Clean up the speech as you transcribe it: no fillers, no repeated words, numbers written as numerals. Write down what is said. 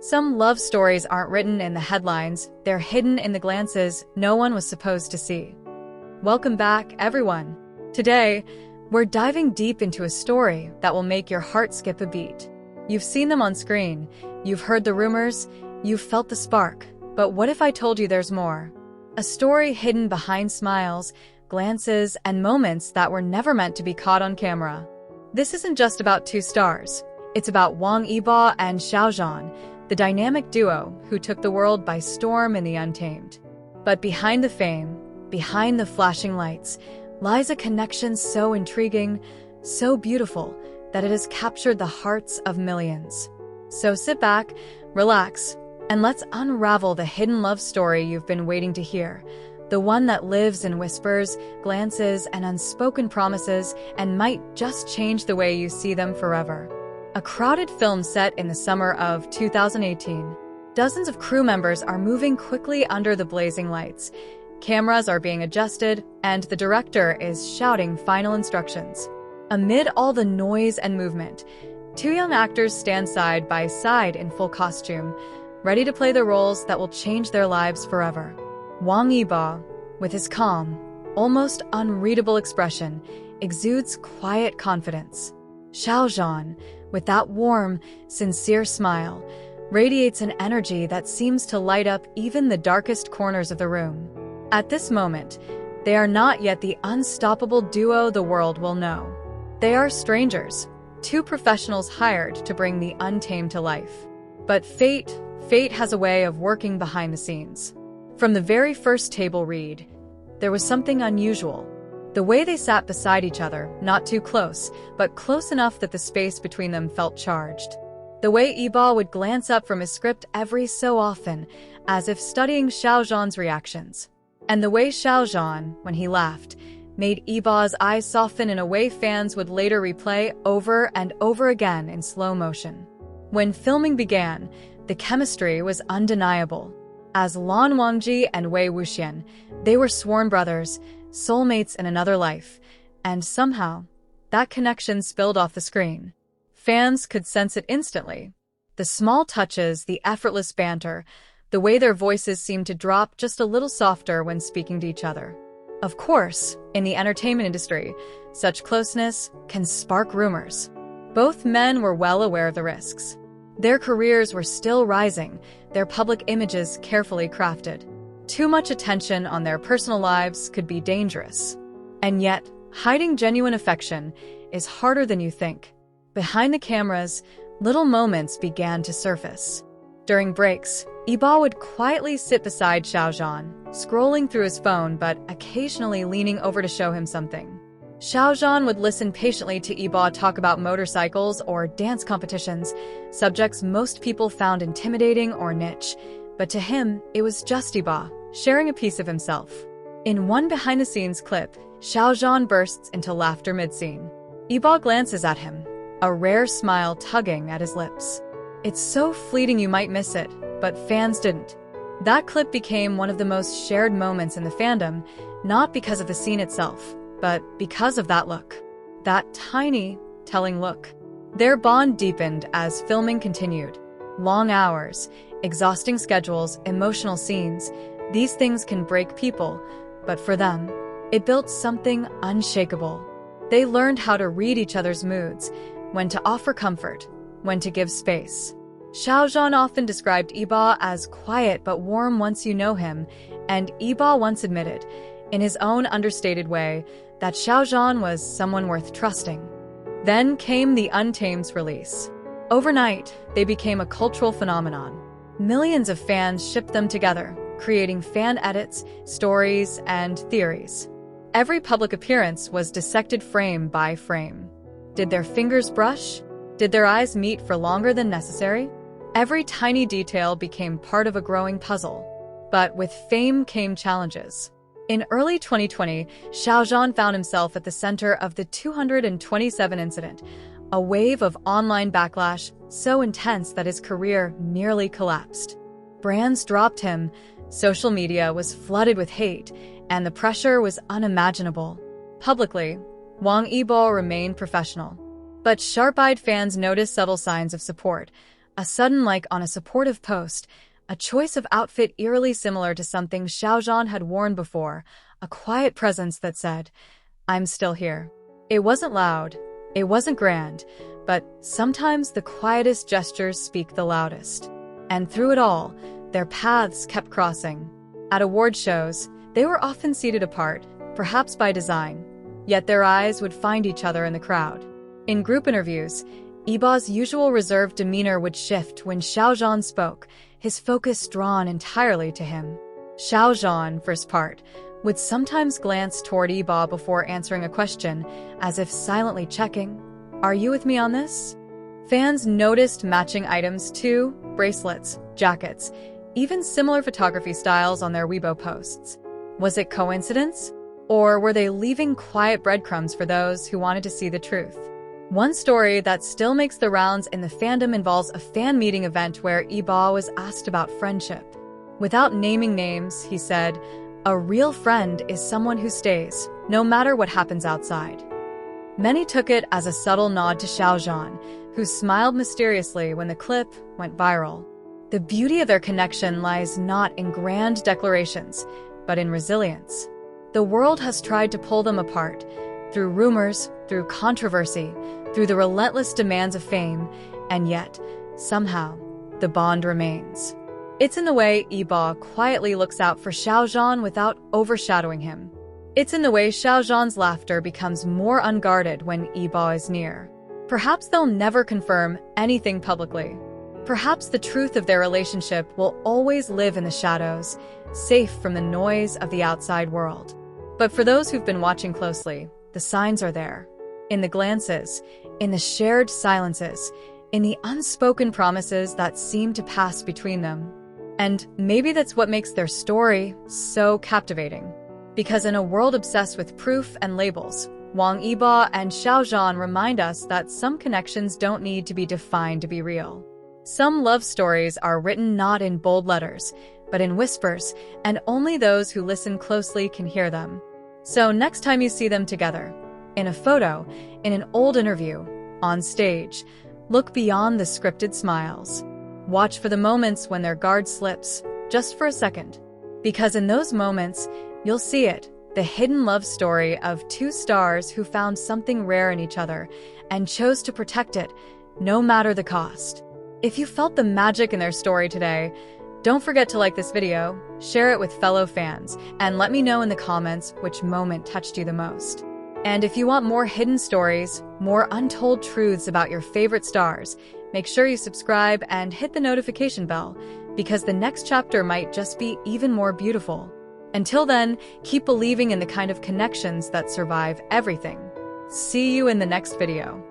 Some love stories aren't written in the headlines, they're hidden in the glances no one was supposed to see. Welcome back, everyone. Today, we're diving deep into a story that will make your heart skip a beat. You've seen them on screen, you've heard the rumors, you've felt the spark. But what if I told you there's more? A story hidden behind smiles, glances, and moments that were never meant to be caught on camera. This isn't just about two stars. It's about Wang Yibo and Xiao Zhan, the dynamic duo who took the world by storm in the Untamed. But behind the fame, behind the flashing lights, lies a connection so intriguing, so beautiful, that it has captured the hearts of millions. So sit back, relax, and let's unravel the hidden love story you've been waiting to hear. The one that lives in whispers, glances, and unspoken promises, and might just change the way you see them forever. A crowded film set in the summer of 2018. Dozens of crew members are moving quickly under the blazing lights. Cameras are being adjusted, and the director is shouting final instructions. Amid all the noise and movement, two young actors stand side by side in full costume, ready to play the roles that will change their lives forever. Wang Yibo, with his calm, almost unreadable expression, exudes quiet confidence. Xiao Zhan, with that warm, sincere smile, radiates an energy that seems to light up even the darkest corners of the room. At this moment, they are not yet the unstoppable duo the world will know. They are strangers, two professionals hired to bring the Untamed to life. But fate has a way of working behind the scenes. From the very first table read, there was something unusual. The way they sat beside each other, not too close, but close enough that the space between them felt charged. The way Yibo would glance up from his script every so often, as if studying Xiao Zhan's reactions. And the way Xiao Zhan, when he laughed, made Yibo's eyes soften in a way fans would later replay over and over again in slow motion. When filming began, the chemistry was undeniable. As Lan Wangji and Wei Wuxian, they were sworn brothers, soulmates in another life, and somehow, that connection spilled off the screen. Fans could sense it instantly. The small touches, the effortless banter, the way their voices seemed to drop just a little softer when speaking to each other. Of course, in the entertainment industry, such closeness can spark rumors. Both men were well aware of the risks. Their careers were still rising, their public images carefully crafted. Too much attention on their personal lives could be dangerous. And yet, hiding genuine affection is harder than you think. Behind the cameras, little moments began to surface. During breaks, Yibo would quietly sit beside Xiao Zhan, scrolling through his phone but occasionally leaning over to show him something. Xiao Zhan would listen patiently to Yibo talk about motorcycles or dance competitions, subjects most people found intimidating or niche. But to him, it was just Yibo, sharing a piece of himself. In one behind-the-scenes clip, Xiao Zhan bursts into laughter mid-scene. Yibo glances at him, a rare smile tugging at his lips. It's so fleeting you might miss it, but fans didn't. That clip became one of the most shared moments in the fandom, not because of the scene itself, but because of that look. That tiny, telling look. Their bond deepened as filming continued. Long hours, exhausting schedules, emotional scenes, these things can break people, but for them, it built something unshakable. They learned how to read each other's moods, when to offer comfort, when to give space. Xiao Zhan often described Yibo as quiet but warm once you know him, and Yibo once admitted, in his own understated way, that Xiao Zhan was someone worth trusting. Then came the Untamed's release. Overnight, they became a cultural phenomenon. Millions of fans shipped them together, creating fan edits, stories, and theories. Every public appearance was dissected frame by frame. Did their fingers brush? Did their eyes meet for longer than necessary? Every tiny detail became part of a growing puzzle. But with fame came challenges. In early 2020, Xiao Zhan found himself at the center of the 227 incident, a wave of online backlash so intense that his career nearly collapsed. Brands dropped him, social media was flooded with hate, and the pressure was unimaginable. Publicly, Wang Yibo remained professional. But sharp-eyed fans noticed subtle signs of support, A sudden like on a supportive post, a choice of outfit eerily similar to something Xiao Zhan had worn before, a quiet presence that said, "I'm still here." It wasn't loud, it wasn't grand, but sometimes the quietest gestures speak the loudest. And through it all, their paths kept crossing. At award shows, they were often seated apart, perhaps by design, yet their eyes would find each other in the crowd. In group interviews, Yibo's usual reserved demeanor would shift when Xiao Zhan spoke, his focus drawn entirely to him. Xiao Zhan, for his part, would sometimes glance toward Yibo before answering a question, as if silently checking, "Are you with me on this?" Fans noticed matching items too, bracelets, jackets, even similar photography styles on their Weibo posts. Was it coincidence? Or were they leaving quiet breadcrumbs for those who wanted to see the truth? One story that still makes the rounds in the fandom involves a fan meeting event where Yibo was asked about friendship. Without naming names, he said, "A real friend is someone who stays, no matter what happens outside." Many took it as a subtle nod to Xiao Zhan, who smiled mysteriously when the clip went viral. The beauty of their connection lies not in grand declarations, but in resilience. The world has tried to pull them apart, through rumors, through controversy, through the relentless demands of fame, and yet, somehow, the bond remains. It's in the way Yibo quietly looks out for Xiao Zhan without overshadowing him. It's in the way Xiao Zhan's laughter becomes more unguarded when Yibo is near. Perhaps they'll never confirm anything publicly. Perhaps the truth of their relationship will always live in the shadows, safe from the noise of the outside world. But for those who've been watching closely, the signs are there. In the glances, in the shared silences, in the unspoken promises that seem to pass between them. And maybe that's what makes their story so captivating. Because in a world obsessed with proof and labels, Wang Yibo and Xiao Zhan remind us that some connections don't need to be defined to be real. Some love stories are written not in bold letters, but in whispers, and only those who listen closely can hear them. So next time you see them together, in a photo, in an old interview, on stage, look beyond the scripted smiles. Watch for the moments when their guard slips, just for a second. Because in those moments, you'll see it, the hidden love story of two stars who found something rare in each other and chose to protect it, no matter the cost. If you felt the magic in their story today, don't forget to like this video, share it with fellow fans, and let me know in the comments which moment touched you the most. And if you want more hidden stories, more untold truths about your favorite stars, make sure you subscribe and hit the notification bell, because the next chapter might just be even more beautiful. Until then, keep believing in the kind of connections that survive everything. See you in the next video.